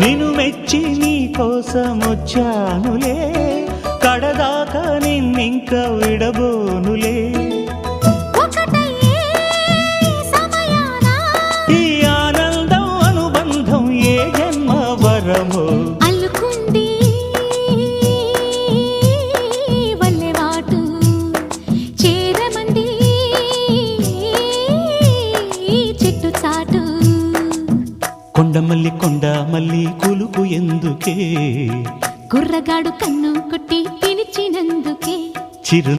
నిన్ను మెచ్చి నీ కోసం వచ్చానులే, కడదాకా నిన్నింక విడబోనులే. ఈ ఆనందం అనుబంధం ఏ జన్మ వరమో అల్లుకుంది వల్లెవాటు చేరమంది చెట్టు చాటు. కొండమల్లి కొండమల్లి కులుకు ఎందుకే, కుర్రగాడు కన్ను కొట్టి పిలిచినందుకే. చిరు